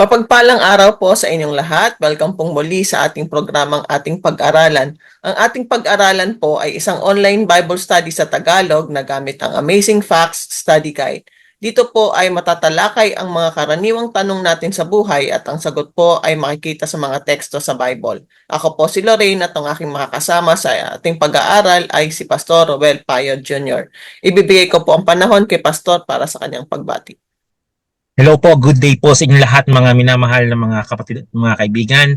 Mapagpalang araw po sa inyong lahat. Welcome pong muli sa ating programang Ating Pag-aralan. Ang ating pag-aralan po ay isang online Bible study sa Tagalog na gamit ang Amazing Facts Study Guide. Dito po ay matatalakay ang mga karaniwang tanong natin sa buhay at ang sagot po ay makikita sa mga teksto sa Bible. Ako po si Lorraine at ang aking makakasama sa ating pag-aaral ay si Pastor Roel Payo Jr. Ibibigay ko po ang panahon kay Pastor para sa kanyang pagbati. Hello po, good day po sa inyong lahat mga minamahal na mga kapatid at mga kaibigan.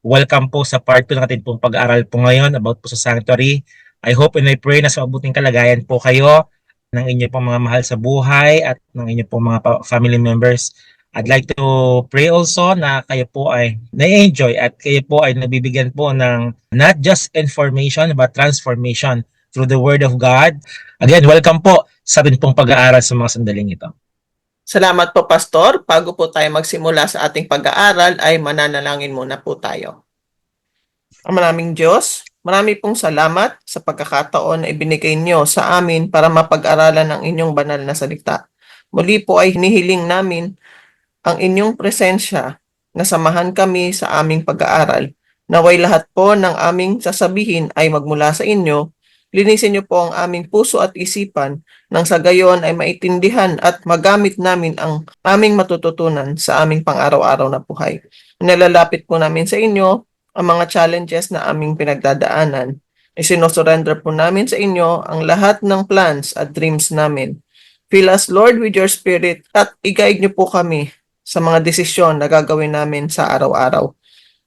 Welcome po sa part 2 natin pong pag-aaral po ngayon about po sa sanctuary. I hope and I pray na sa mabuting kalagayan po kayo ng inyong pong mga mahal sa buhay at ng inyong pong mga family members. I'd like to pray also na kayo po ay na-enjoy at kayo po ay nabibigyan po ng not just information but transformation through the Word of God. Again, welcome po sa ating pong pag-aaral sa mga sandaling ito. Salamat po, Pastor. Bago po tayo magsimula sa ating pag-aaral, ay mananalangin muna po tayo. Ang maraming Diyos, marami pong salamat sa pagkakataon na ibinigay niyo sa amin para mapag-aralan ang inyong banal na salita. Muli po ay hinihiling namin ang inyong presensya na samahan kami sa aming pag-aaral. Naway lahat po ng aming sasabihin ay magmula sa inyo. Linisin niyo po ang aming puso at isipan nang sa gayon ay maintindihan at magamit namin ang aming matututunan sa aming pang-araw-araw na buhay. Nilalapit po namin sa inyo ang mga challenges na aming pinagdadaanan. Isinosurrender po namin sa inyo ang lahat ng plans at dreams namin. Fill us, Lord, with your Spirit at i-guide niyo po kami sa mga desisyon na gagawin namin sa araw-araw.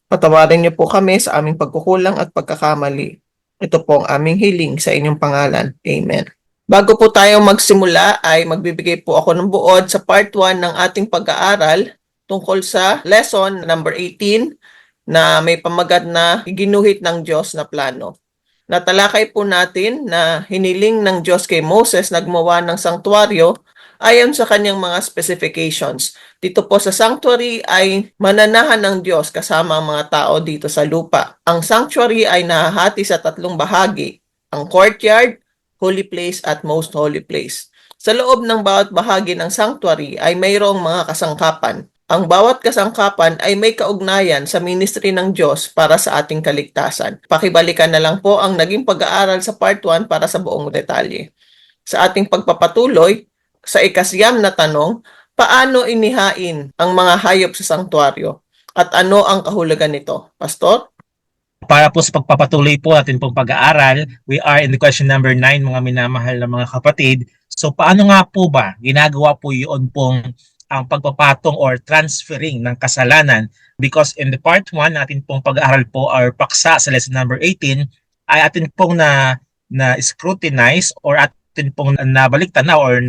Patawarin niyo po kami sa aming pagkukulang at pagkakamali. Ito po ang aming hiling sa inyong pangalan. Amen. Bago po tayo magsimula ay magbibigay po ako ng buod sa part 1 ng ating pag-aaral tungkol sa lesson number 18 na may pamagat na ginuhit ng Diyos na plano. Natalakay po natin na hiniling ng Diyos kay Moses na gumawa ng sanktuaryo ayon sa kanyang mga specifications. Dito po sa sanctuary ay mananahan ng Diyos kasama ang mga tao dito sa lupa. Ang sanctuary ay nahahati sa 3 bahagi, ang courtyard, holy place at most holy place. Sa loob ng bawat bahagi ng sanctuary ay mayroong mga kasangkapan. Ang bawat kasangkapan ay may kaugnayan sa ministry ng Diyos para sa ating kaligtasan. Pakibalikan na lang po ang naging pag-aaral sa part 1 para sa buong detalye. Sa ating pagpapatuloy, sa ikasyam na tanong, paano inihain ang mga hayop sa sanktuaryo? At ano ang kahulugan nito? Pastor? Para po sa pagpapatuloy po natin pong pag-aaral, we are in the question number 9 mga minamahal na mga kapatid. So paano nga po ba ginagawa po yun pong ang pagpapatong or transferring ng kasalanan? Because in the part 1 natin pong pag-aaral po or paksa sa lesson number 18 ay atin pong na scrutinize or atin pong nabaliktanaw or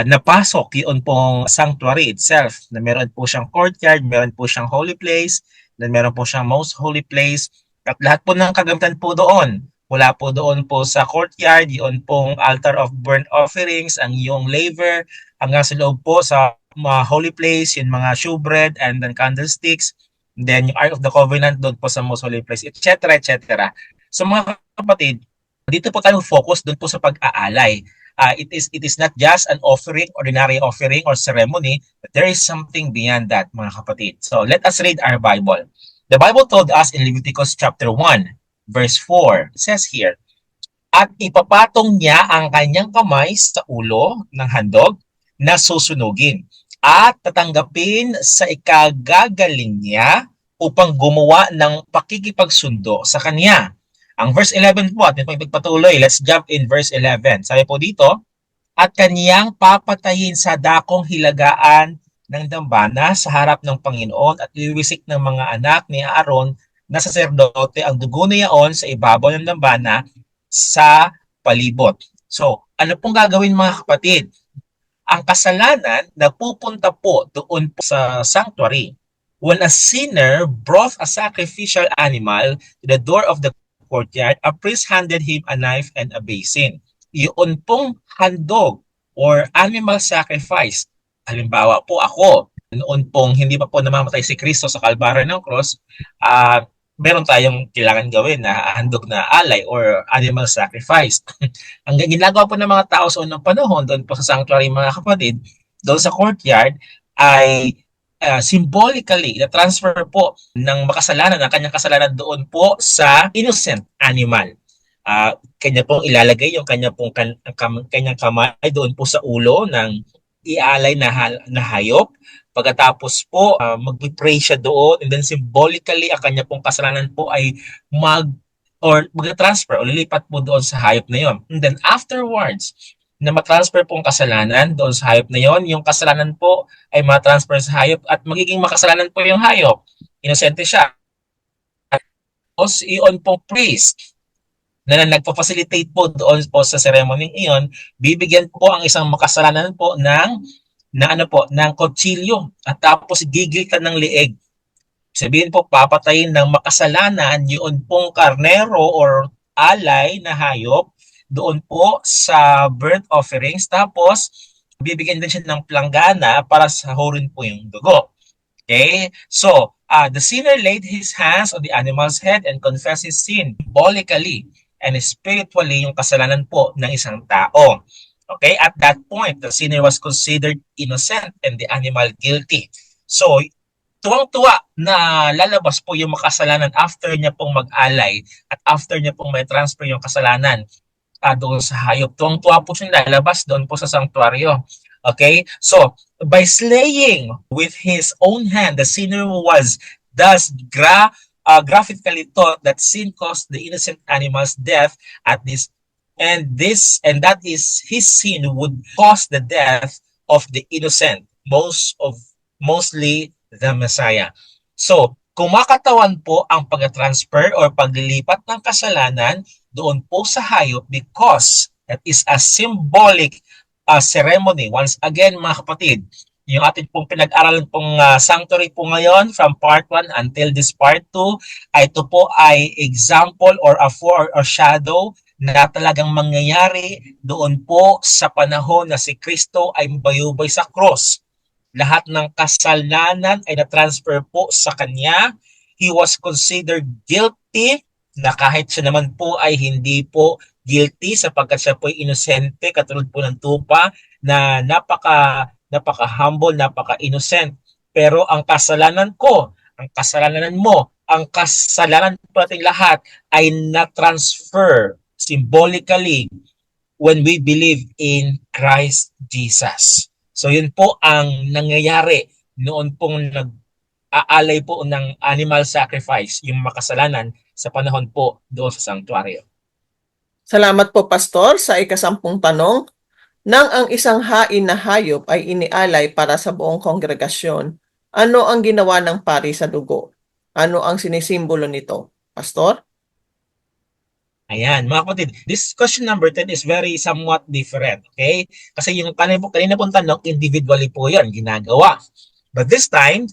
napasok yun pong sanctuary itself na meron po siyang courtyard, meron po siyang holy place, then meron po siyang most holy place at lahat po ng kagamitan po doon. Mula po doon po sa courtyard, yun pong altar of burnt offerings, ang iyong laver, hanggang sa loob po sa mga holy place, yung mga shewbread and then candlesticks, then yung Ark of the Covenant doon po sa most holy place, etc. etc. So mga kapatid, dito po tayo focus doon po sa pag-aalay. It is not just an offering, ordinary offering or ceremony, but there is something beyond that, mga kapatid. So let us read our Bible. The Bible told us in Leviticus chapter 1, verse 4. It says here, at ipapatong niya ang kanyang kamay sa ulo ng handog na susunugin at tatanggapin sa ikagagaling niya upang gumawa ng pakikipagsundo sa kanya. Ang verse 11 po, atin po ipagpatuloy. Let's jump in verse 11. Sabi po dito, at kaniyang papatayin sa dakong hilagaan ng dambana sa harap ng Panginoon at iwiwisik ng mga anak ni Aaron na saserdote ang dugo na yaon sa ibabaw ng dambana sa palibot. So, ano pong gagawin mga kapatid? Ang kasalanan nagpupunta po doon po sa sanctuary. When a sinner brought a sacrificial animal to the door of the courtyard, a priest handed him a knife and a basin. Iyon pong handog or animal sacrifice. Halimbawa po ako, noon pong hindi pa po namamatay si Kristo sa Kalbaryo ng cross, meron tayong kailangan gawin na handog na alay or animal sacrifice. Ang ginagawa po ng mga tao sa unang panahon, doon po sa sanctuary mga kapatid, doon sa courtyard, ay symbolically, na transfer po ng makasalanan, ng kanyang kasalanan doon po sa innocent animal. Kanya pong ilalagay yung kanyang kamay doon po sa ulo ng ialay na hayop. Pagkatapos po, mag-pray siya doon, and then symbolically, ang kanya pong kasalanan po ay mag-transfer o lilipat po doon sa hayop na yon. And then afterwards, na matransfer po ang kasalanan doon sa hayop na yon, yung kasalanan po ay matransfer sa hayop at magiging makasalanan po yung hayop. Inosente siya. Tapos iyon pong priest na nagpa-facilitate po doon po sa ceremony iyon, bibigyan po ang isang makasalanan po ng kutsilyo at tapos gigilitan ng lieg. Sabihin po, papatayin ng makasalanan yun pong karnero or alay na hayop doon po sa burnt offerings. Tapos, bibigyan din siya ng planggana para sahurin po yung dugo. Okay? So, the sinner laid his hands on the animal's head and confessed his sin symbolically and spiritually yung kasalanan po ng isang tao. Okay? At that point, the sinner was considered innocent and the animal guilty. So, tuwang-tuwa na lalabas po yung makasalanan after niya pong mag-alay at after niya pong may transfer yung kasalanan doon sa hayop. Tuwang-tuwa po siyang lalabas doon po sa sanctuaryo. Okay? So, by slaying with his own hand, the sinner was thus graphically taught that sin caused the innocent animal's death at this and that is his sin would cause the death of the innocent, mostly the Messiah. So, kumakatawan po ang pag-transfer or paglilipat ng kasalanan doon po sa hayop because that is a symbolic ceremony. Once again, mga kapatid, yung ating pong pinag-aralan pong sanctuary po ngayon from part 1 until this part 2, ito po ay example or a shadow na talagang mangyayari doon po sa panahon na si Kristo ay bayubay sa cross. Lahat ng kasalanan ay na-transfer po sa kanya. He was considered guilty na kahit siya naman po ay hindi po guilty sapagkat siya po ay inosente katulad po ng tupa na napaka-humble, napaka-innocent. Pero ang kasalanan ko, ang kasalanan mo, ang kasalanan po natin lahat ay na-transfer symbolically when we believe in Christ Jesus. So yun po ang nangyayari noon pong nag-aalay po ng animal sacrifice, yung makasalanan sa panahon po doon sa sanctuaryo. Salamat po, Pastor, sa ikasampung tanong. Nang ang isang hain na hayop ay inialay para sa buong kongregasyon, ano ang ginawa ng pari sa dugo? Ano ang sinisimbolo nito? Pastor? Ayan, mga kapatid, this question number 10 is very somewhat different, okay? Kasi yung kanina pong tanong, individually po yan, ginagawa. But this time,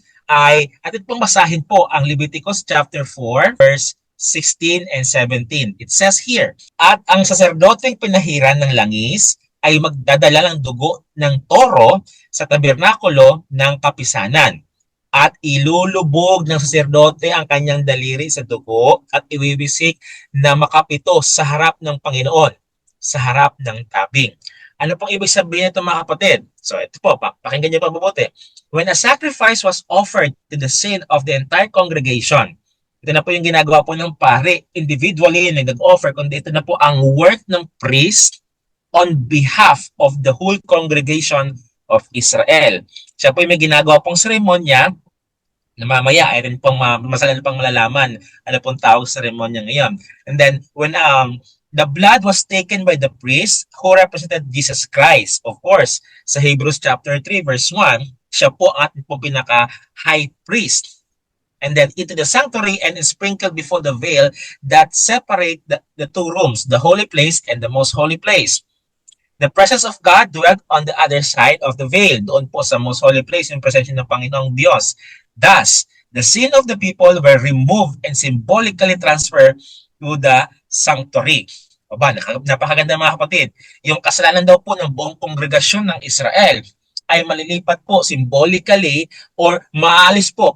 atin pong basahin po ang Leviticus chapter 4, verse 16 and 17. It says here, at ang saserdoteng pinahiran ng langis ay magdadala ng dugo ng toro sa tabernakulo ng kapisanan. At ilulubog ng saserdote ang kanyang daliri sa dugo at iwiwisik na makapito sa harap ng Panginoon, sa harap ng tabing. Ano pong ibig sabihin ito, mga kapatid? So ito po, pakinggan niyo pa mabuti. When a sacrifice was offered to the sin of the entire congregation, ito na po yung ginagawa po ng pare, individually nag-offer, kundi ito na po ang work ng priest on behalf of the whole congregation of Israel. Siya po yung may ginagawa pong seremonya na mamaya ay rin pong masala pang malalaman ano pong tawag sa seremonya ngayon. And then when the blood was taken by the priest who represented Jesus Christ, of course, sa Hebrews chapter 3 verse 1, siya po ang ating pong pinaka-high priest. And then into the sanctuary and sprinkled before the veil that separate the two rooms, the holy place and the most holy place. The presence of God dwelt on the other side of the veil. Doon po sa most holy place yung presensya ng Panginoong Diyos. Thus, the sin of the people were removed and symbolically transferred to the sanctuary. Aba, napakaganda, mga kapatid. Yung kasalanan daw po ng buong kongregasyon ng Israel ay malilipat po symbolically or maalis po,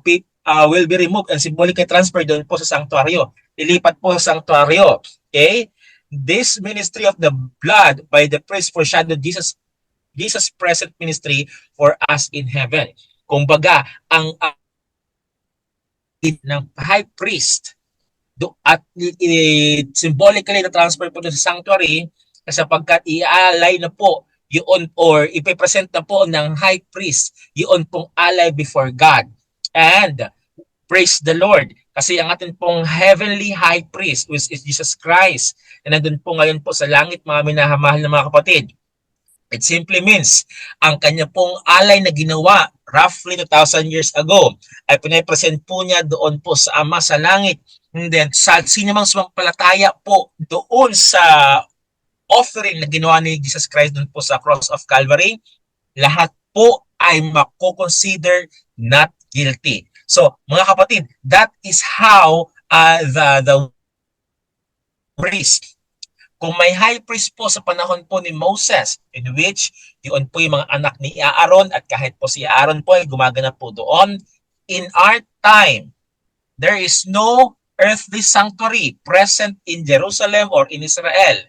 will be removed and symbolically transferred doon po sa sanctuaryo. Lilipat po sa sanctuaryo. Okay? This ministry of the blood by the priest foreshadowed Jesus' present ministry for us in heaven. Kumbaga, ang ng high priest at symbolically na transfer po sa sanctuary sapagkat i-alay na po yun or ipipresent na po ng high priest yun pong alay before God. And praise the Lord. Kasi ang ating pong heavenly high priest, which is Jesus Christ, na nandun po ngayon po sa langit, mga minamahal na mga kapatid. It simply means, ang kanya pong alay na ginawa roughly 2,000 years ago, ay pinapresent po niya doon po sa Ama sa langit. And then, sa sino mang sumampalataya po doon sa offering na ginawa ni Jesus Christ doon po sa cross of Calvary, lahat po ay mako-consider not guilty. So, mga kapatid, that is how the priest. Kung may high priest po sa panahon po ni Moses, in which yun po yung mga anak ni Aaron at kahit po si Aaron po ay gumaganap po doon, in our time, there is no earthly sanctuary present in Jerusalem or in Israel.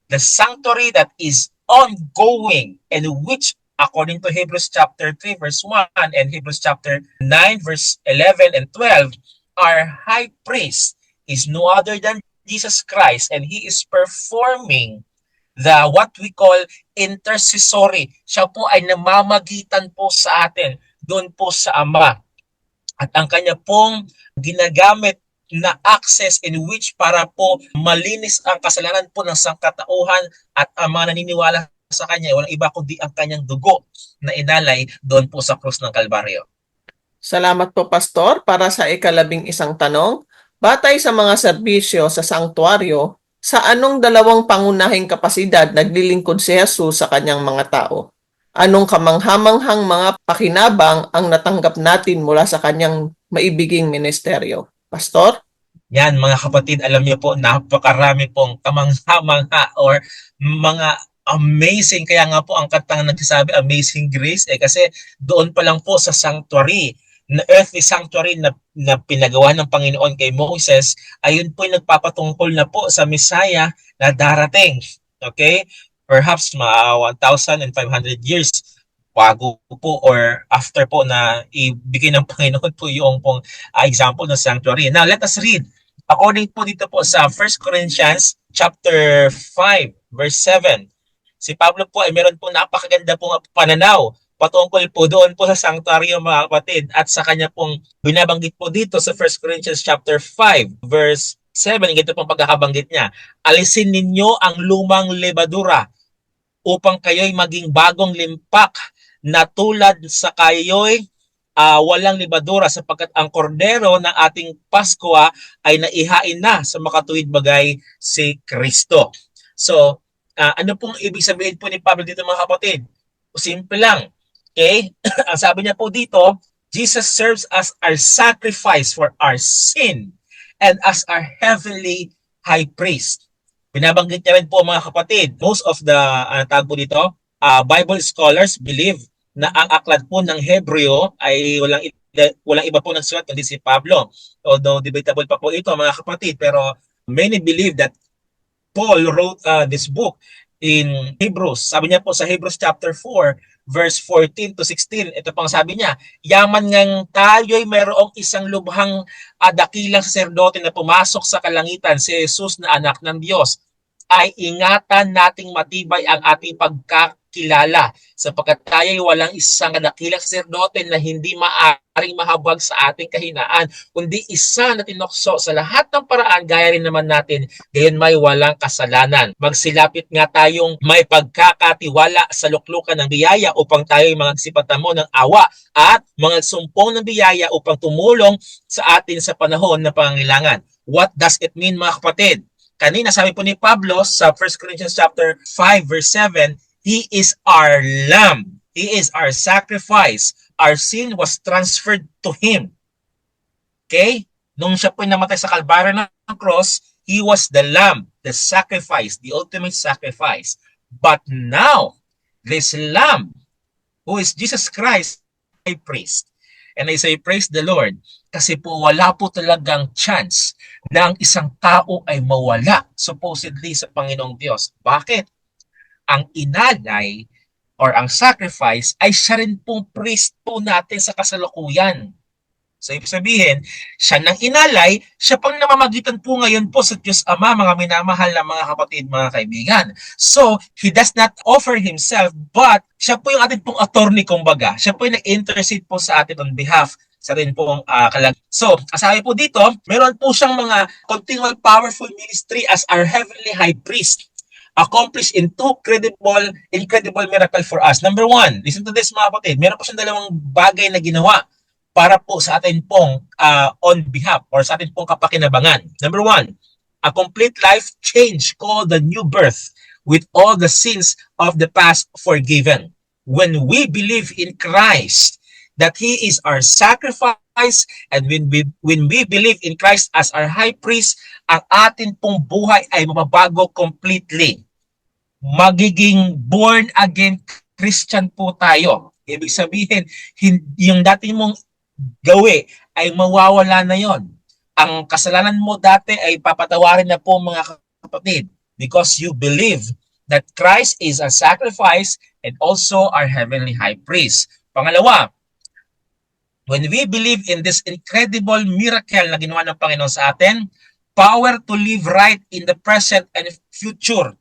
The sanctuary that is ongoing and which according to Hebrews chapter 3 verse 1 and Hebrews chapter 9 verse 11 and 12, our high priest is no other than Jesus Christ, and He is performing the what we call intercessory. Siya po ay namamagitan po sa atin doon po sa Ama. At ang kanya pong ginagamit na access in which para po malinis ang kasalanan po ng sangkatauhan at ang mga naniniwala sa kanya, walang iba kundi ang kanyang dugo na inalay doon po sa krus ng Kalbaryo. Salamat po, Pastor. Para sa ika-11 tanong, batay sa mga serbisyo sa sanktuaryo, sa anong dalawang pangunahing kapasidad naglilingkod si Jesus sa kanyang mga tao? Anong kamanghamanghang mga pakinabang ang natanggap natin mula sa kanyang maibiging ministeryo? Pastor? Yan mga kapatid, alam niyo po, napakarami pong kamangha-mangha or mga amazing. Kaya nga po ang kantang nagsasabi, Amazing Grace, kasi doon pa lang po sa sanctuary, na earthly sanctuary na pinagawa ng Panginoon kay Moses, ayun po yung nagpapatungkol na po sa Messiah na darating. Okay? Perhaps mga 1,500 years bago po or after po na ibigay ng Panginoon po yung pong example ng sanctuary. Now, let us read. According po dito po sa 1 Corinthians chapter 5 verse 7, si Pablo po ay meron po napakaganda pong pananaw patungkol po doon po sa sanctuary mga kapatid at sa kanya pong binabanggit po dito sa 1 Corinthians chapter 5 verse 7, ganito pong pagkakabanggit niya. Alisin ninyo ang lumang lebadura upang kayo'y maging bagong limpak na tulad sa kayo'y walang libadura sapagkat ang kordero ng ating Pasko ay naihain na sa makatuwid bagay si Kristo. So, ano pong ibig sabihin po ni Pablo dito mga kapatid? Simple lang. Okay? Ang sabi niya po dito, Jesus serves as our sacrifice for our sin and as our heavenly high priest. Binabanggit niya rin po mga kapatid, most of the tawag po dito, Bible scholars believe na ang aklat po ng Hebreo ay walang iba po nagsulat kundi si Pablo. Although debatable pa po ito mga kapatid, pero many believe that Paul wrote this book in Hebrews. Sabi niya po sa Hebrews chapter 4 verse 14 to 16, ito pang sabi niya, yaman ngang tayo'y mayroong isang lubhang dakilang saserdote na pumasok sa kalangitan, si Jesus na anak ng Diyos, ay ingatan nating matibay ang ating pagkakilala sapagkat tayo'y walang isang dakilang saserdote na hindi maaaring mahabag sa ating kahinaan, kundi isa na tinukso sa lahat ng paraan gaya rin naman natin, gayon may walang kasalanan. Magsilapit nga tayong may pagkakatiwala sa luklukan ng biyaya upang tayo'y magsipatamo ng awa at mga sumpong ng biyaya upang tumulong sa atin sa panahon na pangangailangan. What does it mean mga kapatid? Kanina sabi po ni Pablo sa 1 Corinthians chapter 5 verse 7, He is our lamb. He is our sacrifice. Our sin was transferred to Him. Okay? Nung siya po namatay sa Kalbaryo ng cross, He was the lamb, the sacrifice, the ultimate sacrifice. But now, this lamb, who is Jesus Christ, high priest. And I say, praise the Lord, kasi po wala po talagang chance na ang isang tao ay mawala supposedly sa Panginoong Diyos. Bakit? Ang inalay or ang sacrifice ay siya rin pong priest po natin sa kasalukuyan. So, ibig sabihin, siya nang inalay, siya pang namamagitan po ngayon po sa Diyos Ama, mga minamahal na mga kapatid, mga kaibigan. So, He does not offer Himself, but siya po yung ating pong attorney, kumbaga. Siya po yung nag-intercede po sa atin on behalf sa rin pong So, kasabi po dito, meron po siyang mga continual powerful ministry as our heavenly high priest, accomplished in two incredible miracle for us. Number one, listen to this, mga kapatid, meron po siyang dalawang bagay na ginawa para po sa atin pong on behalf or sa atin pong kapakinabangan. Number one, a complete life change called the new birth with all the sins of the past forgiven. When we believe in Christ, that He is our sacrifice, and when we believe in Christ as our high priest, ang atin pong buhay ay mababago completely. Magiging born again Christian po tayo. Ibig sabihin, yung dati mong gawi ay mawawala na yon. Ang kasalanan mo dati ay papatawarin na po, mga kapatid, because you believe that Christ is a sacrifice and also our heavenly high priest. Pangalawa, when we believe in this incredible miracle na ginawa ng Panginoon sa atin, power to live right in the present and future.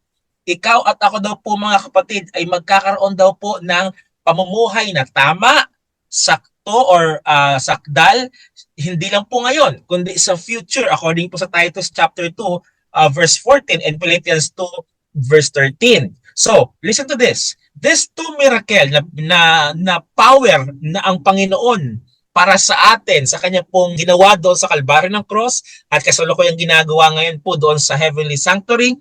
Ikaw at ako daw po, mga kapatid, ay magkakaroon daw po ng pamumuhay na tama, sakto or sakdal, hindi lang po ngayon, kundi sa future, according po sa Titus chapter 2, verse 14 and Philippians 2, verse 13. So, listen to this. These two miracle na power na ang Panginoon para sa atin, sa kanya pong ginawa doon sa Kalbaryo ng Cross at kasalukuyang ginagawa ngayon po doon sa Heavenly Sanctuary,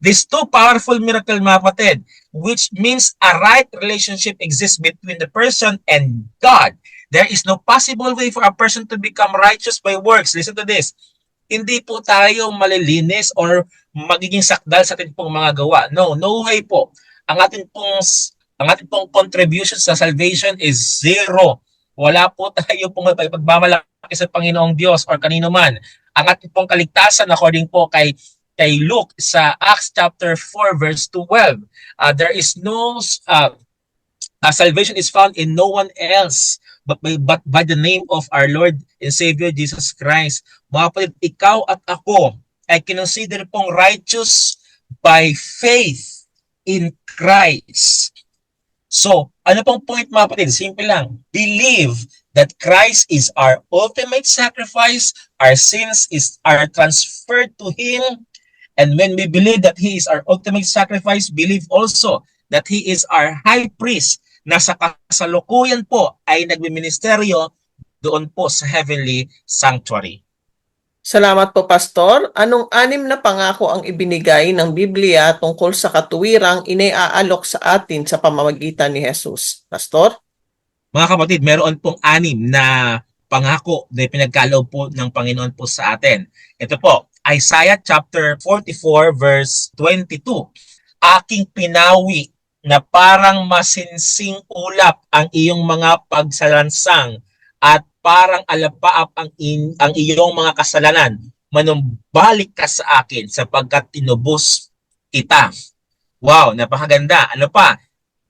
these two powerful miracle, mga kapatid, which means a right relationship exists between the person and God. There is no possible way for a person to become righteous by works. Listen to this. Hindi po tayo malilinis or magiging sakdal sa ating pong mga gawa. No way po. Ang ating pong contribution sa salvation is zero. Wala po tayo pong pagmamalaki sa Panginoong Diyos or kanino man. Ang ating pong kaligtasan, according po kay Luke sa Acts chapter 4 verse 12, there is no salvation is found in no one else but by the name of our Lord and Savior Jesus Christ. Mga kapatid, ikaw at ako ay kinonsider pong righteous by faith in Christ. So, ano pong point, mga kapatid? Simple lang. Believe that Christ is our ultimate sacrifice, our sins are transferred to Him, and when we believe that He is our ultimate sacrifice, believe also that He is our high priest na sa kasalukuyan po ay nagmiministeryo doon po sa Heavenly Sanctuary. Salamat po, Pastor. Anong 6 na pangako ang ibinigay ng Biblia tungkol sa katuwirang iniaalok sa atin sa pamamagitan ni Jesus? Pastor? Mga kapatid, meron pong 6 na pangako na pinagkaloob po ng Panginoon po sa atin. Ito po, Isaiah chapter 44 verse 22. Aking pinawi na parang masinsing ulap ang iyong mga pagsalansang at parang alapaap ang iyong mga kasalanan. Manumbalik ka sa akin sapagkat tinubos kita. Wow, napakaganda. Ano pa?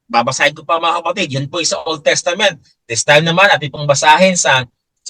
Babasahin ko pa, mga kapatid. Yun po sa Old Testament. This time naman atin pong basahin sa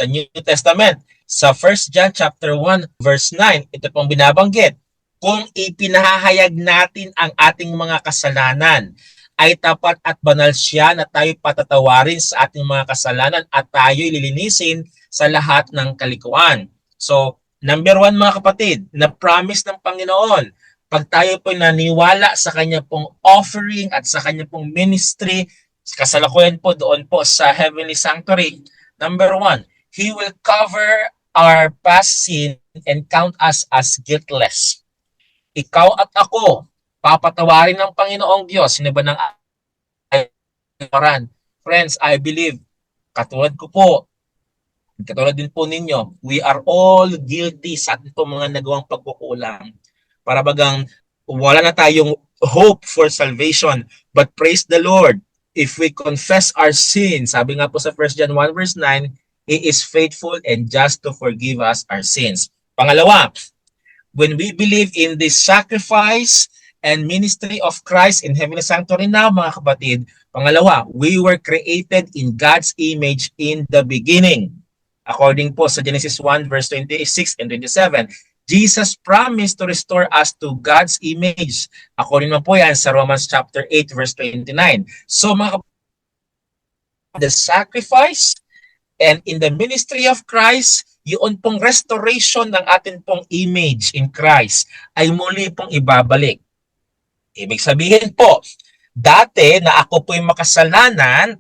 New Testament. Sa 1 John chapter 1 verse 9, ito pong binabanggit. Kung ipinahahayag natin ang ating mga kasalanan, ay tapat at banal siya na tayo patatawarin sa ating mga kasalanan at tayo'y lilinisin sa lahat ng kalikuan. So, number 1, mga kapatid, na promise ng Panginoon, pag tayo po naniwala sa kanya pong offering at sa kanya pong ministry, kasalukuyan po doon po sa Heavenly Sanctuary, number 1, He will cover our past sin and count us as guiltless. Ikaw at ako, papatawarin ng Panginoong Diyos. Sino ba ng ayaran? Friends, I believe, katulad ko po, katulad din po ninyo, we are all guilty sa ating po mga nagawang pagkukulang. Para bagang wala na tayong hope for salvation. But praise the Lord, if we confess our sins, sabi nga po sa 1 John 1 verse 9, He is faithful and just to forgive us our sins. Pangalawa, when we believe in the sacrifice and ministry of Christ in Heavenly Sanctuary now, mga kapatid, Pangalawa, we were created in God's image in the beginning. According po sa Genesis 1 verse 26 and 27, Jesus promised to restore us to God's image. According naman po yan sa Romans chapter 8 verse 29. So mga the sacrifice and in the ministry of Christ, yun pong restoration ng atin pong image in Christ ay muli pong ibabalik. Ibig sabihin po, dati na ako po'y makasalanan,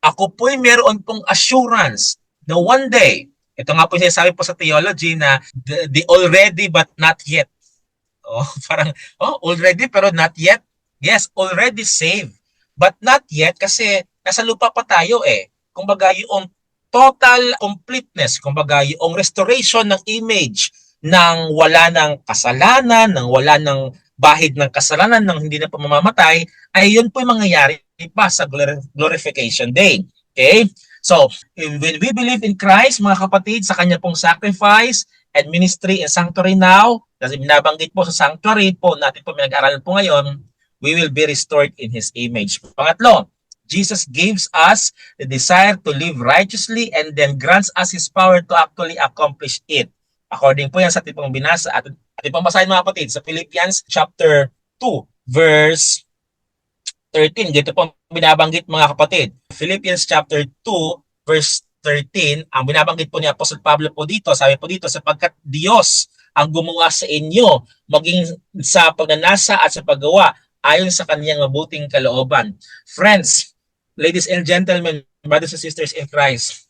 ako po'y meron pong assurance na one day, ito nga po sinasabi po sa theology na the already but not yet. Oh, parang, already pero not yet. Yes, already saved, but not yet kasi nasa lupa pa tayo eh. Kumbaga yung total completeness, kumbaga yung restoration ng image ng wala ng kasalanan, ng wala ng bahid ng kasalanan, ng hindi na pamamamatay, ay yun po yung mangyayari pa sa glorification day. Okay? So, when we believe in Christ, mga kapatid, sa kanya pong sacrifice and ministry and sanctuary now, kasi binabanggit po sa sanctuary po, natin po pinag-aralan po ngayon, we will be restored in His image. Pangatlo, Jesus gives us the desire to live righteously and then grants us His power to actually accomplish it. According po yan sa ating pong binasa at ating pong basahin mga kapatid sa Philippians chapter 2 verse 13. Dito po binabanggit mga kapatid. Philippians chapter 2 verse 13, ang binabanggit po ni Apostle Pablo po dito, sabi po dito, sapagkat Diyos ang gumawa sa inyo maging sa pagnanasa at sa paggawa ayon sa kanyang mabuting kalooban. Friends, ladies and gentlemen, brothers and sisters in Christ,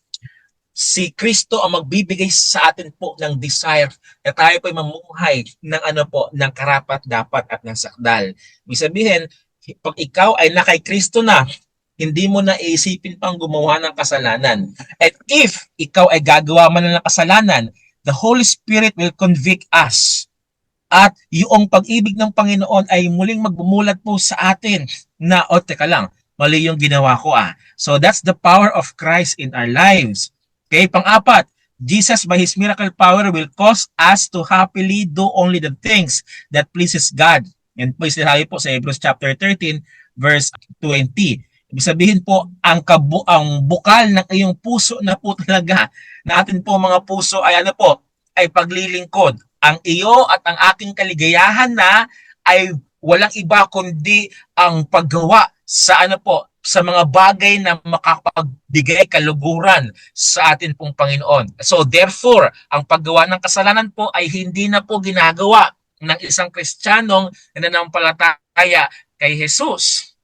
si Kristo ang magbibigay sa atin po ng desire na tayo po ay mamuhay ng ng karapat dapat at ng sakdal. Ibig sabihin, pag ikaw ay nakay Kristo na, hindi mo na iisipin pang gumawa ng kasalanan. And if ikaw ay gagawa man ng kasalanan, the Holy Spirit will convict us. At yung pag-ibig ng Panginoon ay muling magbumulat po sa atin na, teka lang, mali yung ginawa ko ah. So that's the power of Christ in our lives. Okay, pang-apat, Jesus by His miracle power will cause us to happily do only the things that pleases God. Yan po sinabi po sa Hebrews chapter 13 verse 20. Ibig sabihin po, ang bukal ng iyong puso na po talaga, na atin po mga puso ay ay paglilingkod. Ang iyo at ang aking kaligayahan na ay walang iba kundi ang paggawa sa sa mga bagay na makapagbigay kaluguran sa atin pong Panginoon. So therefore, ang paggawa ng kasalanan po ay hindi na po ginagawa ng isang Kristiyanong nananampalataya kay Jesus.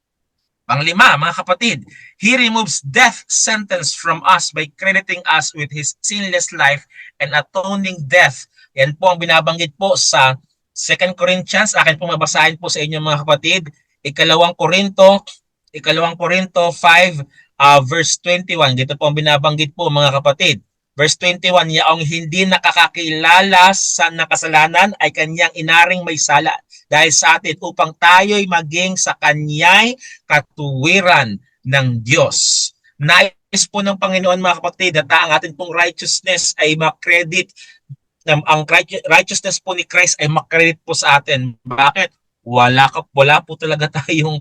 Panglima, mga kapatid, He removes death sentence from us by crediting us with His sinless life and atoning death. Yan po ang binabanggit po sa 2 Corinthians. Akin po mabasahin po sa inyo mga kapatid. Ikalawang Korinto 5 verse 21. Dito po ang binabanggit po mga kapatid. Verse 21, yaong hindi nakakakilala sa nakasalanan ay kanyang inaring may sala dahil sa atin upang tayo'y maging sa kanya'y katuwiran ng Diyos. Nais po ng Panginoon mga kapatid at ang atin pong righteousness ay makredit, ang righteousness po ni Christ ay makredit po sa atin. Bakit? Wala po talaga tayong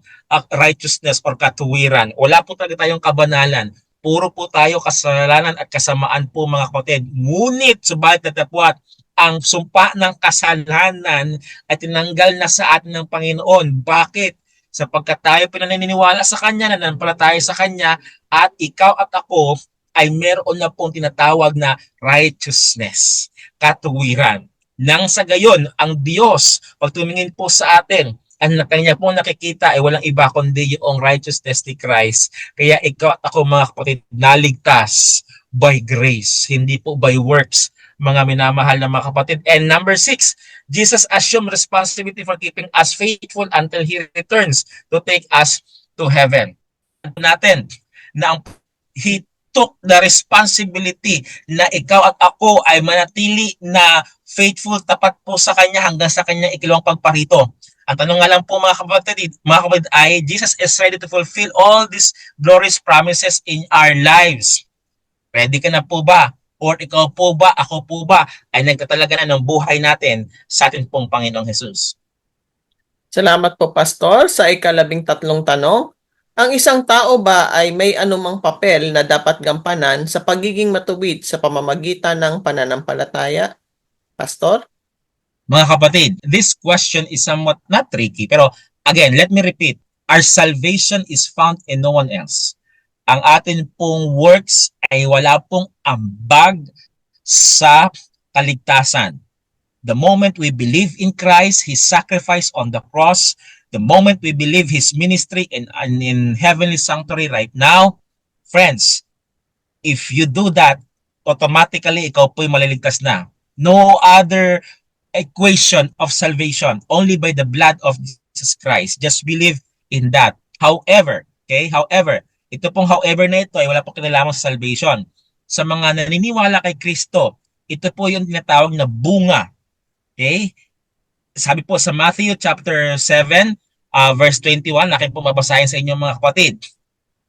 righteousness or katuwiran. Wala po talaga tayong kabanalan. Puro po tayo kasalanan at kasamaan po mga kapatid. Ngunit subalit natapwat, ang sumpa ng kasalanan ay tinanggal na sa atin ng Panginoon. Bakit? Sapagkat tayo pinaniniwala sa Kanya, nananampalataya sa Kanya, at ikaw at ako ay meron na pong tinatawag na righteousness, katuwiran. Nang sa gayon, ang Diyos, pag tumingin po sa atin, ang kanya pong nakikita ay walang iba kundi yung righteousness ni Christ. Kaya ikaw at ako mga kapatid, naligtas by grace, hindi po by works, mga minamahal na mga kapatid. And number 6, Jesus assumed responsibility for keeping us faithful until He returns to take us to heaven. Natin na He took the responsibility na ikaw at ako ay manatili na faithful, tapat po sa Kanya hanggang sa Kanyang ikalawang pagparito. Ang tanong nga lang po mga kapatid ay, Jesus is ready to fulfill all these glorious promises in our lives. Ready ka na po ba? Or ikaw po ba, ako po ba, ay nagtatalaga na ng buhay natin sa ating pong Panginoong Jesus? Salamat po, Pastor, sa ikalabing tatlong tanong. Ang isang tao ba ay may anumang papel na dapat gampanan sa pagiging matuwid sa pamamagitan ng pananampalataya? Pastor? Mga kapatid, this question is somewhat not tricky, pero again, let me repeat, our salvation is found in no one else. Ang atin pong works ay wala pong ambag sa kaligtasan. The moment we believe in Christ, His sacrifice on the cross, the moment we believe His ministry in heavenly sanctuary right now, friends, if you do that, automatically ikaw po'y maliligtas na. No other equation of salvation, only by the blood of Jesus Christ. Just believe in that. However, ito pong however na ito ay wala pong kinalaman sa salvation. Sa mga naniniwala kay Kristo, ito po yung tinatawag na bunga. Okay? Sabi po sa Matthew chapter 7, verse 21, akin po mabasahin sa inyo mga kapatid.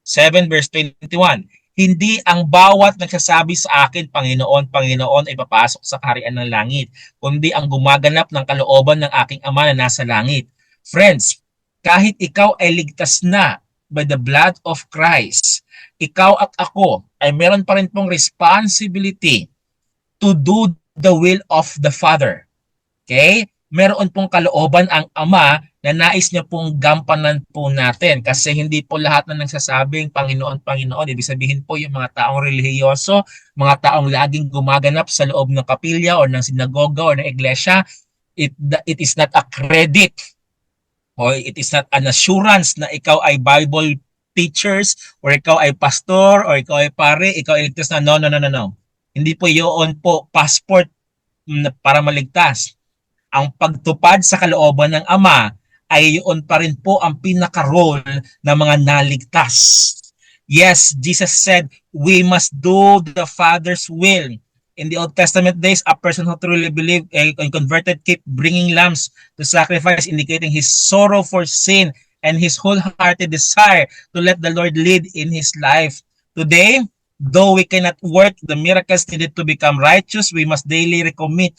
7 verse 21. Hindi ang bawat nagsasabi sa akin, Panginoon, Panginoon, ay papasok sa kaharian ng langit, kundi ang gumaganap ng kalooban ng aking Ama na nasa langit. Friends, kahit ikaw ay ligtas na by the blood of Christ, ikaw at ako ay meron pa rin pong responsibility to do the will of the Father. Okay? Meron pong kalooban ang Ama na nais niya pong gampanan po natin. Kasi hindi po lahat na nagsasabing Panginoon, Panginoon. Ibig sabihin po yung mga taong relihiyoso, mga taong laging gumaganap sa loob ng kapilya o ng sinagoga o ng iglesia, it is not a credit o it is not an assurance na ikaw ay Bible teachers or ikaw ay pastor or ikaw ay pare, ikaw ay ligtas na. No, no, no, no, no. Hindi po yun po passport para maligtas. Ang pagtupad sa kalooban ng Ama ay yun pa rin po ang pinaka-role ng mga naligtas. Yes, Jesus said, we must do the Father's will. In the Old Testament days, a person who truly believed and converted kept bringing lambs to sacrifice, indicating his sorrow for sin and his wholehearted desire to let the Lord lead in his life. Today, though we cannot work the miracles needed to become righteous, we must daily recommit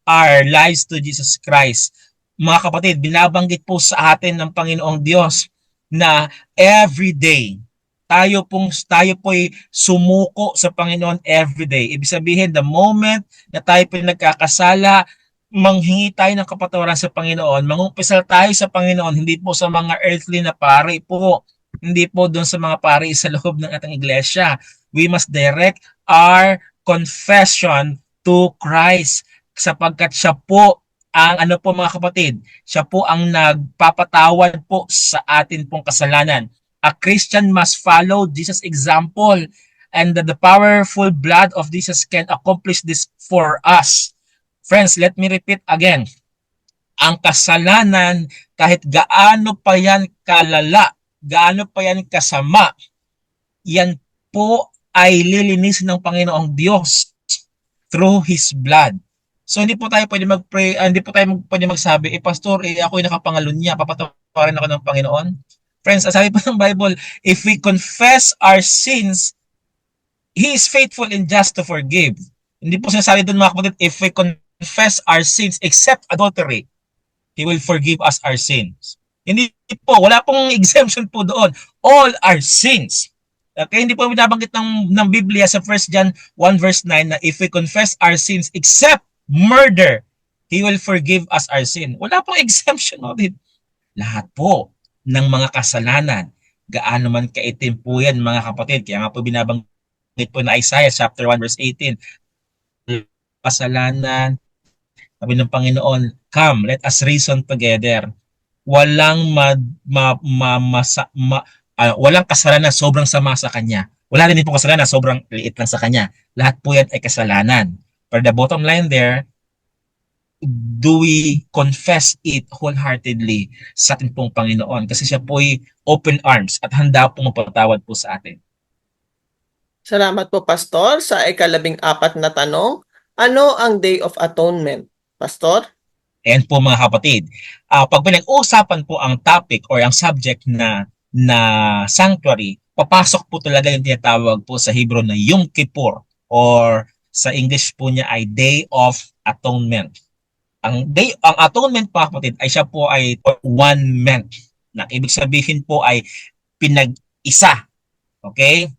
our lives to Jesus Christ. Mga kapatid, binabanggit po sa atin ng Panginoong Diyos na every day tayo po'y sumuko sa Panginoon every day. Ibig sabihin, the moment na tayo po'y nagkakasala, manghingi tayo ng kapatawaran sa Panginoon, mangumpisal tayo sa Panginoon, hindi po sa mga earthly na pari po, hindi po doon sa mga pari sa loob ng ating iglesia. We must direct our confession to Christ sapagkat siya po ang mga kapatid, siya po ang nagpapatawad po sa atin pong kasalanan. A Christian must follow Jesus' example and the powerful blood of Jesus can accomplish this for us. Friends, let me repeat again. Ang kasalanan, kahit gaano pa yan kalala, gaano pa yan kasama, yan po ay lilinisin ng Panginoong Diyos through His blood. So hindi po tayo pwede mag-pray, hindi po tayo pwede magsabi, pastor, ako'y nakapangalunya, papatawarin ako ng Panginoon. Friends, sabi po ng Bible, if we confess our sins, He is faithful and just to forgive. Hindi po sinasabi doon mga kapatid, if we confess our sins except adultery, He will forgive us our sins. Hindi po, wala pong exemption po doon. All our sins. Okay, hindi po binabanggit ng Biblia sa 1 John 1 verse 9 na if we confess our sins except murder, He will forgive us our sin. Wala pong exemption of it. Lahat po ng mga kasalanan, gaano man kaitim po yan mga kapatid. Kaya nga po binabanggit po na Isaiah chapter 1 verse 18. Kasalanan, sabi ng Panginoon, come, let us reason together. Walang walang kasalanan sobrang sama sa Kanya. Wala rin po kasalanan sobrang liit lang sa Kanya. Lahat po yan ay kasalanan. But the bottom line there, do we confess it wholeheartedly sa ating pong Panginoon? Kasi siya po ay open arms at handa pong magpatawad po sa atin. Salamat po, Pastor. Sa ika-14 na tanong, ano ang Day of Atonement? Pastor? Ayan po mga kapatid. Pag pinag-uusapan po ang topic or ang subject na sanctuary, papasok po talaga yung tinatawag po sa Hebrew na Yom Kippur or sa English po niya ay Day of Atonement. Ang atonement po kapatid ay siya po ay 1 month. Na ibig sabihin po ay pinag-isa. Okay?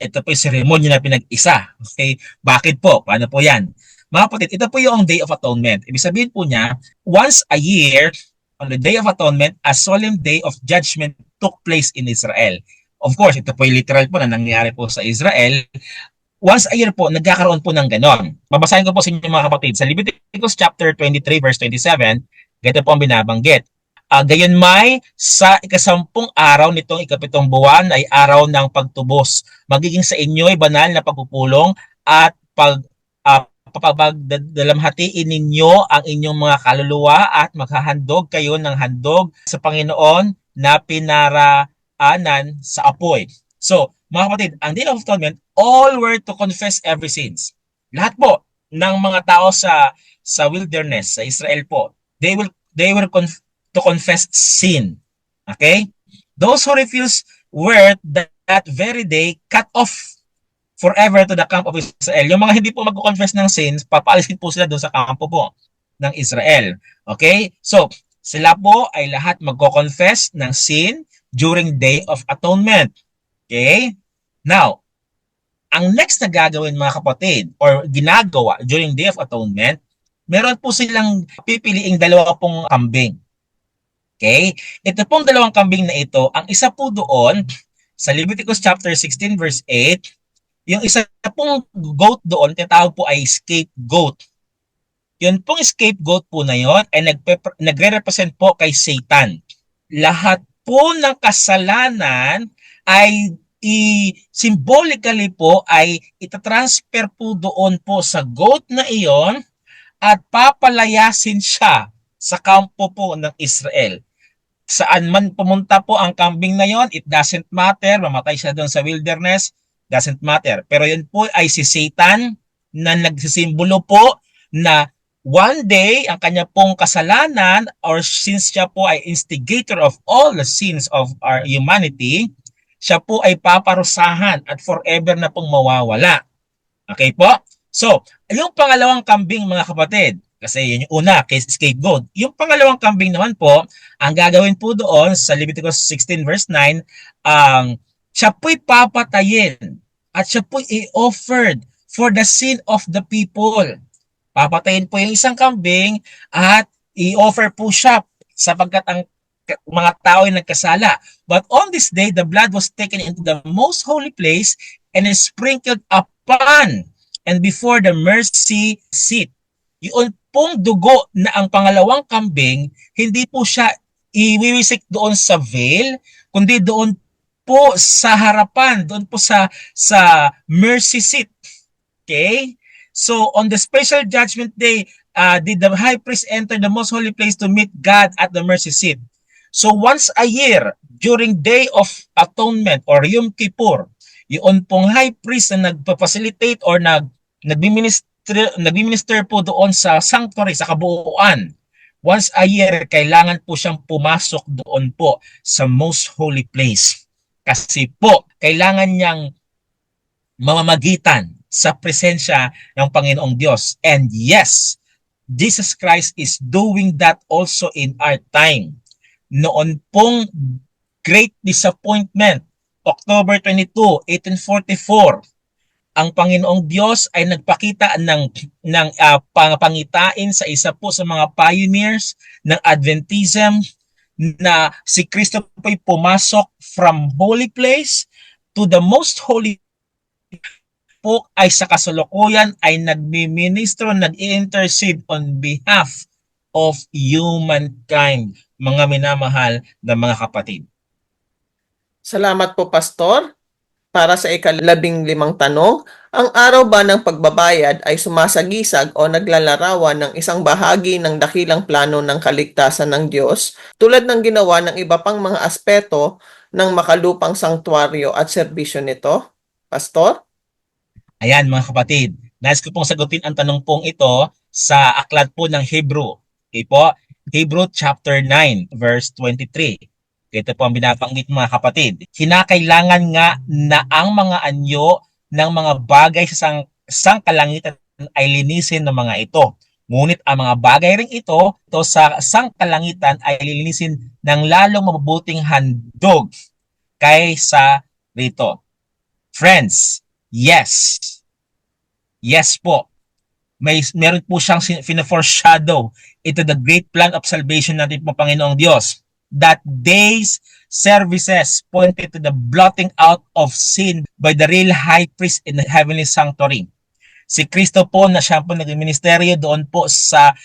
Ito po yung seremonya na pinag-isa. Okay? Bakit po? Paano po yan? Mga kapatid, ito po yung Day of Atonement. Ibig sabihin po niya, once a year, on the Day of Atonement, a solemn day of judgment took place in Israel. Of course, ito po yung literal po na nangyayari po sa Israel. Once a year po, nagkakaroon po ng ganon. Babasahin ko po sa inyo mga kapatid. Sa Leviticus chapter 23 verse 27, ganito po ang binabanggit. Gayon may sa ikasampung araw nitong ikapitong buwan ay araw ng pagtubos. Magiging sa inyo ay banal na pagpupulong at papagdalamhatiin ninyo ang inyong mga kaluluwa at maghahandog kayo ng handog sa Panginoon na pinaraanan sa apoy. So, mga kapatid, ang Day of Atonement, all were to confess every sins. Lahat po ng mga tao sa wilderness, sa Israel po, they were to confess sin. Okay? Those who refuse were that very day cut off forever to the camp of Israel. Yung mga hindi po mag-confess ng sins, papaalisin po sila doon sa kampo po ng Israel. Okay? So, sila po ay lahat mag-confess ng sin during Day of Atonement. Okay? Now, ang next na gagawin mga kapatid or ginagawa during Day of Atonement, meron po silang pipiliing dalawa pong kambing. Okay? Ito pong dalawang kambing na ito, ang isa po doon sa Leviticus chapter 16 verse 8, yung isa pong goat doon, tinatawag po ay scapegoat. Yun pong scapegoat po na yun ay nagre-represent po kay Satan. Lahat po ng kasalanan ay symbolically po ay itatransfer po doon po sa goat na iyon at papalayasin siya sa kampo po ng Israel. Saan man pumunta po ang kambing na yon, it doesn't matter, mamatay siya doon sa wilderness, doesn't matter. Pero yun po ay si Satan na nagsisimbolo po na one day ang kanya pong kasalanan or since siya po ay instigator of all the sins of our humanity, siya po ay paparusahan at forever na pong mawawala. Okay po? So, yung pangalawang kambing mga kapatid, kasi yun yung una, kay scapegoat. Yung pangalawang kambing naman po, ang gagawin po doon sa Leviticus 16 verse 9, siya po'y papatayin at siya po'y i-offered for the sin of the people. Papatayin po yung isang kambing at i-offer po siya sapagkat ang mga tao ay nagkasala. But on this day, the blood was taken into the most holy place and is sprinkled upon and before the mercy seat. Yun pong dugo na ang pangalawang kambing, hindi po siya iwiwisik doon sa veil, kundi doon po sa harapan, doon po sa mercy seat. Okay? So, on the special judgment day, did the high priest enter the most holy place to meet God at the mercy seat. So, once a year, during Day of Atonement or Yom Kippur, yun pong high priest na nagpa-facilitate or nagmi-minister po doon sa sanctuary, sa kabuuan. Once a year, kailangan po siyang pumasok doon po sa most holy place. Kasi po, kailangan niyang mamamagitan sa presensya ng Panginoong Diyos. And yes, Jesus Christ is doing that also in our time. Noon pong Great Disappointment, October 22, 1844, ang Panginoong Diyos ay nagpakita ng pangitain sa isa po sa mga pioneers ng Adventism na si Kristo po'y pumasok from holy place to the most holy po ay sa kasalukuyan ay nagmi-ministro, nag-i-intercede on behalf of humankind, mga minamahal na mga kapatid. Salamat po, Pastor. Para sa ika-15 tanong, ang araw ba ng pagbabayad ay sumasagisag o naglalarawan ng isang bahagi ng dakilang plano ng kaligtasan ng Diyos tulad ng ginawa ng iba pang mga aspeto ng makalupang sanktuaryo at serbisyo nito? Pastor? Ayan mga kapatid, nais ko pong sagutin ang tanong pong ito sa aklat po ng Hebrew. Okay po? Hebrew chapter 9 verse 23. Ito po ang binabanggit mga kapatid. Kinakailangan nga na ang mga anyo ng mga bagay sa sangkalangitan ay linisin ng mga ito. Ngunit ang mga bagay ring ito sa sangkalangitan ay lilinisin ng lalong mabubuting handog. kaysa rito. Friends, yes. Yes po. Meron po siyang fina-foreshadow into the great plan of salvation natin po Panginoong Diyos. That day's services pointed to the blotting out of sin by the real high priest in the heavenly sanctuary. Si Kristo po na siya po nag-ministeryo doon po sa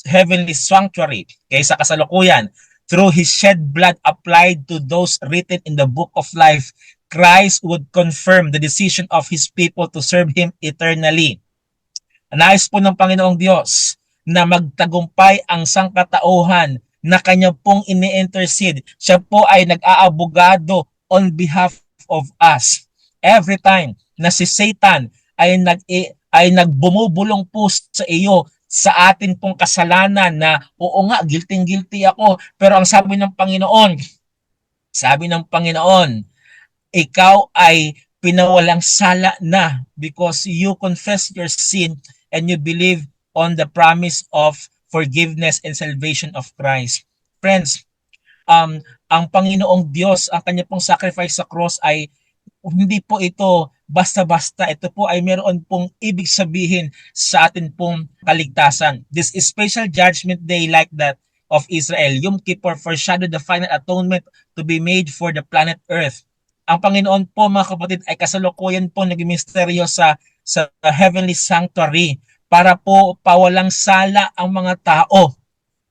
heavenly sanctuary kaysa kasalukuyan. Through His shed blood applied to those written in the book of life, Christ would confirm the decision of His people to serve Him eternally. Nais po ng Panginoong Diyos na magtagumpay ang sangkatauhan na kanya pong ini-intercede. Siya po ay nag-aabogado on behalf of us. Every time na si Satan ay nagbumubulong po sa iyo sa atin pong kasalanan na oo nga, guilty ako. Pero ang sabi ng Panginoon, ikaw ay pinawalang sala na because you confess your sin and you believe on the promise of forgiveness and salvation of Christ. Friends, ang Panginoong Diyos, ang kanya pong sacrifice sa cross ay hindi po ito basta-basta. Ito po ay meron pong ibig sabihin sa atin pong kaligtasan. This special judgment day like that of Israel, Yom Kippur, foreshadowed the final atonement to be made for the planet Earth. Ang Panginoon po mga kapatid ay kasalukuyan po nagmisteryo sa heavenly sanctuary para po pawalang sala ang mga tao.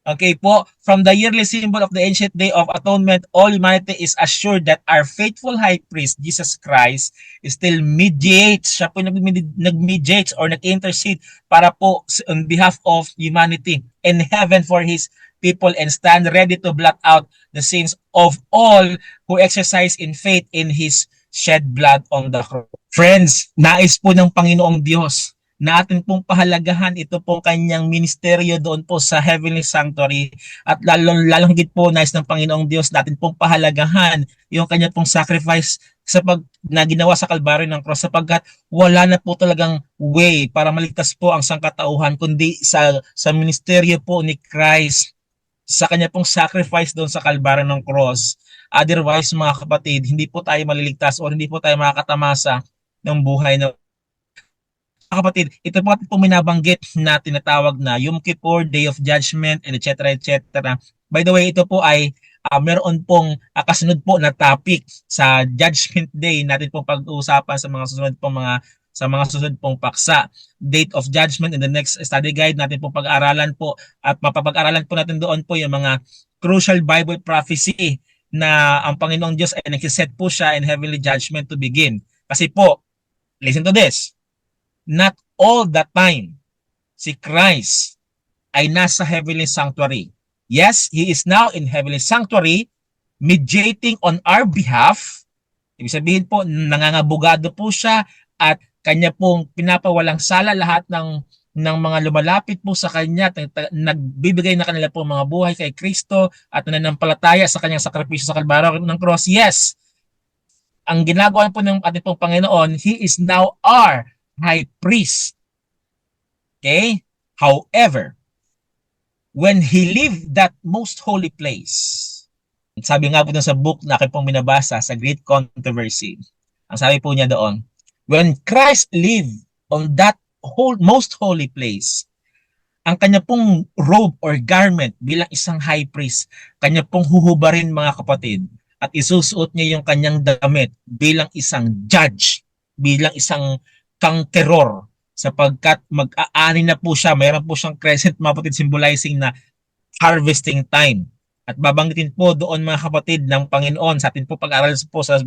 Okay po, from the yearly symbol of the ancient day of atonement, all humanity is assured that our faithful high priest, Jesus Christ, still mediates, siya po nag-mediates or nag-intercede para po on behalf of humanity in heaven for His people and stand ready to blot out the sins of all who exercise in faith in His shed blood on the cross. Friends, nais po ng Panginoong Diyos na atin pong pahalagahan ito pong kanyang ministeryo doon po sa heavenly sanctuary at lalong higit po nais ng Panginoong Diyos na atin pong pahalagahan yung kanya pong sacrifice na ginawa sa Kalbaryo ng cross sapagkat wala na po talagang way para maligtas po ang sangkatauhan kundi sa ministeryo po ni Christ sa kanya pong sacrifice doon sa Kalbaryo ng cross. Otherwise mga kapatid, hindi po tayo maliligtas o hindi po tayo makakatamasa ng buhay na kapatid, ito po ating binabanggit na tinatawag na Yom Kippur, Day of Judgment, and etc. etc. By the way, ito po ay meron pong kasunod po na topic sa Judgment Day natin pong pag-uusapan sa mga susunod pong paksa. Date of Judgment in the next study guide natin pong pag-aaralan po at mapapag-aralan po natin doon po yung mga crucial Bible prophecy na ang Panginoong Diyos ay nagsiset po siya in heavenly judgment to begin. Kasi po, listen to this. Not all the time si Christ ay nasa heavenly sanctuary. Yes, He is now in heavenly sanctuary mediating on our behalf. Ibig sabihin po, nangangabugado po siya at kanya pong pinapawalang sala lahat ng mga lumalapit po sa kanya, nagbibigay na kanila po mga buhay kay Kristo at nananampalataya sa kanyang sakripisyo sa Kalbaryo ng cross. Yes, ang ginagawa po ng ating pong Panginoon, He is now our high priest. Okay? However, when He lived that most holy place, sabi nga po sa book na aking pong binabasa sa Great Controversy, ang sabi po niya doon, when Christ lived on that most holy place, ang kanya pong robe or garment bilang isang high priest, kanya pong huhubarin mga kapatid, at isusuot niya yung kanyang damit bilang isang judge, bilang isang conqueror, sapagkat mag-aani na po siya, mayroon po siyang crescent mga kapatid symbolizing na harvesting time. At babanggitin po doon mga kapatid ng Panginoon sa atin po pag-aaral po sa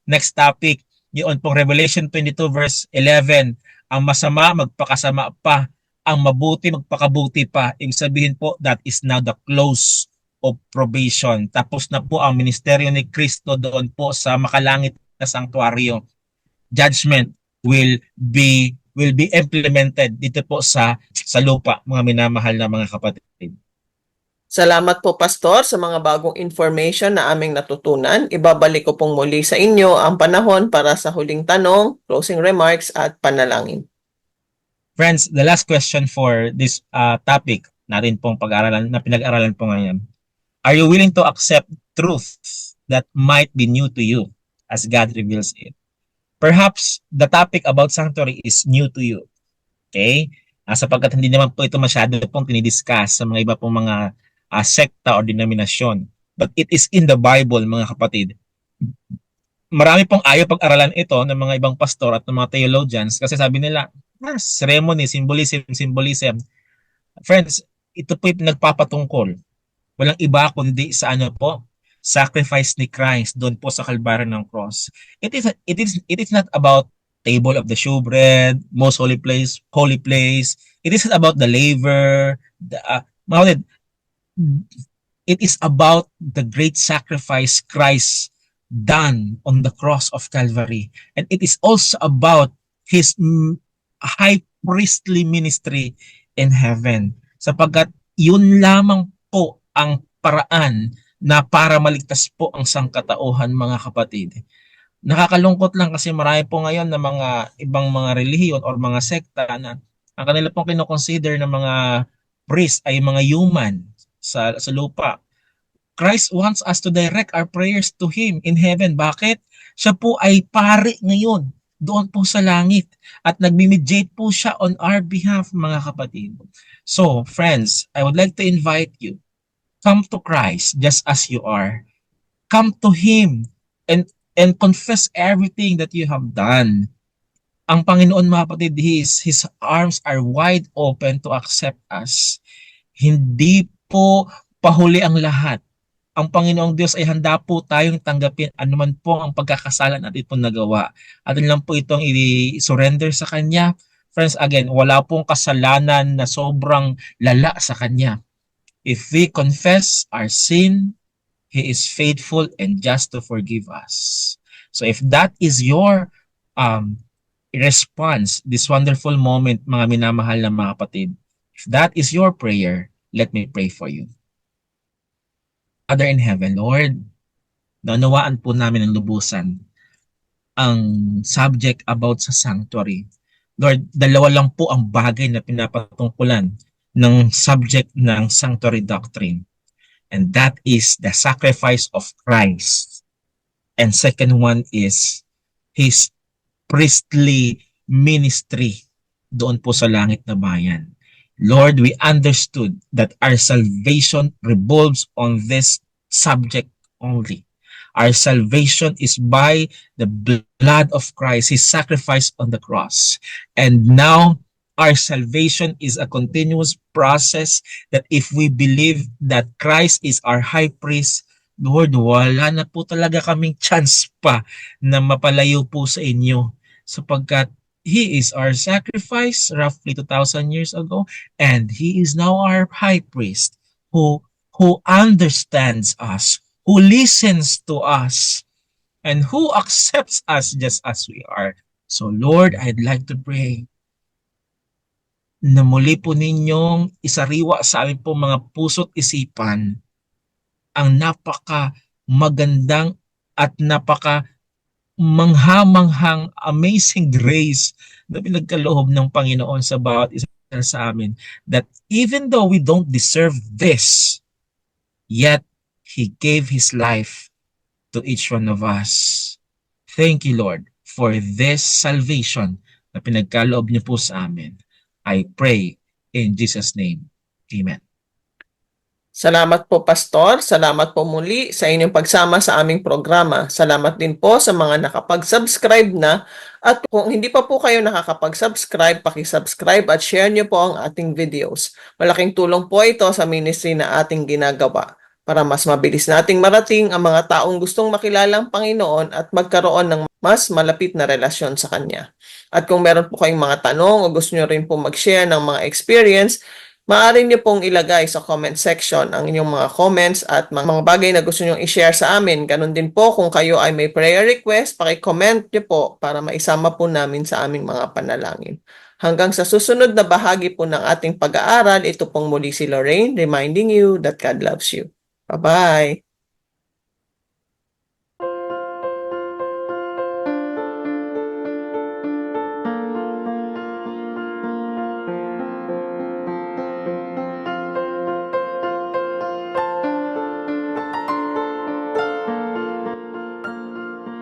next topic, yun pong Revelation 22 verse 11, ang masama magpakasama pa, ang mabuti magpakabuti pa. Ibig sabihin po, that is now the close of probation. Tapos na po ang ministeryo ni Kristo doon po sa makalangit na sanktuaryo. Judgment will be implemented dito po sa lupa, mga minamahal na mga kapatid. Salamat po, Pastor, sa mga bagong information na aming natutunan. Ibabalik ko pong muli sa inyo ang panahon para sa huling tanong, closing remarks at panalangin. Friends, the last question for this topic natin pong pag-aralan na pinag-aralan po ngayon. Are you willing to accept truth that might be new to you as God reveals it. Perhaps the topic about sanctuary is new to you. Okay? Sapagkat hindi naman po ito masyado pong tinidiscuss sa mga iba pong mga sekta o denominasyon. But it is in the Bible, mga kapatid. Marami pong ayaw pag-aralan ito ng mga ibang pastor at ng mga theologians kasi sabi nila, ceremony, symbolism. Friends, ito po yung nagpapatungkol. Walang iba kundi sa ano po, sacrifice ni Christ doon po sa kalbaryo ng cross. It is not about table of the showbread, most holy place, holy place. It isn't about the laver, it is about the great sacrifice Christ done on the cross of Calvary. And it is also about his high priestly ministry in heaven. Sapagkat yun lamang po ang paraan na para maligtas po ang sangkatauhan, mga kapatid. Nakakalungkot lang kasi marami po ngayon na mga ibang mga relihiyon or mga sekta na ang kanila pong kinoconsider na mga priest ay mga human sa lupa. Christ wants us to direct our prayers to Him in heaven. Bakit? Siya po ay pari ngayon doon po sa langit at nagmi-mediate po siya on our behalf, mga kapatid. So, friends, I would like to invite you, come to Christ just as you are. Come to Him and confess everything that you have done. Ang Panginoon, mga kapatid, His arms are wide open to accept us. Hindi po pahuli ang lahat. Ang Panginoong Diyos ay handa po tayong tanggapin anuman po ang pagkakasalan natin po nagawa. Atin lang po itong i-surrender sa Kanya. Friends, again, wala pong kasalanan na sobrang lala sa Kanya. If we confess our sin, He is faithful and just to forgive us. So if that is your response, this wonderful moment, mga minamahal na mga kapatid, if that is your prayer, let me pray for you. Father in heaven, Lord, naunawaan po namin ng lubusan ang subject about sa sanctuary. Lord, dalawa lang po ang bagay na pinapatungkulan ng subject ng sanctuary doctrine. And that is the sacrifice of Christ. And second one is His priestly ministry doon po sa langit na bayan. Lord, we understood that our salvation revolves on this subject only. Our salvation is by the blood of Christ, His sacrifice on the cross. And now, our salvation is a continuous process that if we believe that Christ is our high priest, Lord, wala na po talaga kaming chance pa na mapalayo po sa inyo sapagkat He is our sacrifice roughly 2,000 years ago, and He is now our high priest who understands us, who listens to us, and who accepts us just as we are. So Lord, I'd like to pray na muli po ninyong isariwa sa amin po mga puso't isipan ang napaka magandang at napaka manghamanghang amazing grace na pinagkaloob ng Panginoon sa bawat isa sa amin, that even though we don't deserve this, yet He gave His life to each one of us. Thank you, Lord, for this salvation na pinagkaloob niyo po sa amin. I pray in Jesus' name. Amen. Salamat po, Pastor. Salamat po muli sa inyong pagsama sa aming programa. Salamat din po sa mga nakapag-subscribe na. At kung hindi pa po kayo nakakapag-subscribe, paki-subscribe at share nyo po ang ating videos. Malaking tulong po ito sa ministry na ating ginagawa para mas mabilis nating marating ang mga taong gustong makilala ang Panginoon at magkaroon ng mas malapit na relasyon sa Kanya. At kung meron po kayong mga tanong o gusto nyo rin po mag-share ng mga experience, maaari niyo pong ilagay sa comment section ang inyong mga comments at mga bagay na gusto niyo i-share sa amin. Ganon din po kung kayo ay may prayer request, paki-comment niyo po para maisama po namin sa aming mga panalangin. Hanggang sa susunod na bahagi po ng ating pag-aaral, ito pong muli si Lorraine reminding you that God loves you. Bye-bye!